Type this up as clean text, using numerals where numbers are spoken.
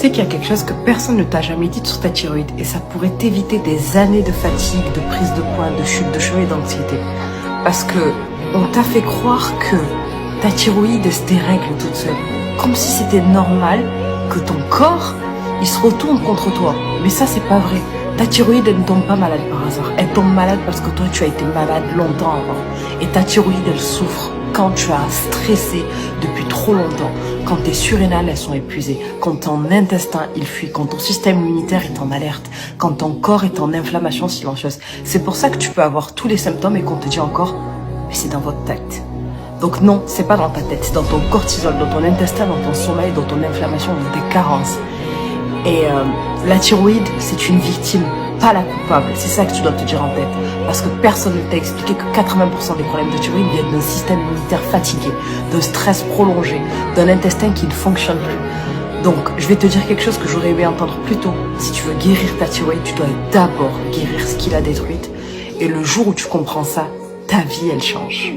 sais qu'il y a quelque chose que personne ne t'a jamais dit sur ta thyroïde et ça pourrait t'éviter des années de fatigue, de prise de poids, de chute de cheveux et d'anxiété. Parce que on t'a fait croire que ta thyroïde se dérègle toute seule. Comme si c'était normal que ton corps, il se retourne contre toi. Mais ça, c'est pas vrai. Ta thyroïde, elle ne tombe pas malade par hasard. Elle tombe malade parce que toi, tu as été malade longtemps avant. Et ta thyroïde, elle souffre quand tu as stressé depuis trop longtemps, quand tes surrénales, elles sont épuisées, quand ton intestin, il fuit, quand ton système immunitaire est en alerte, quand ton corps est en inflammation silencieuse. C'est pour ça que tu peux avoir tous les symptômes et qu'on te dit encore, mais c'est dans votre tête. Donc non, c'est pas dans ta tête, c'est dans ton cortisol, dans ton intestin, dans ton sommeil, dans ton inflammation, dans tes carences. Et la thyroïde, c'est une victime, pas la coupable. C'est ça que tu dois te dire en tête. Parce que personne ne t'a expliqué que 80% des problèmes de thyroïde viennent d'un système immunitaire fatigué, d'un stress prolongé, d'un intestin qui ne fonctionne plus. Donc, je vais te dire quelque chose que j'aurais aimé entendre plus tôt. Si tu veux guérir ta thyroïde, tu dois d'abord guérir ce qui l'a détruite. Et le jour où tu comprends ça, ta vie, elle change.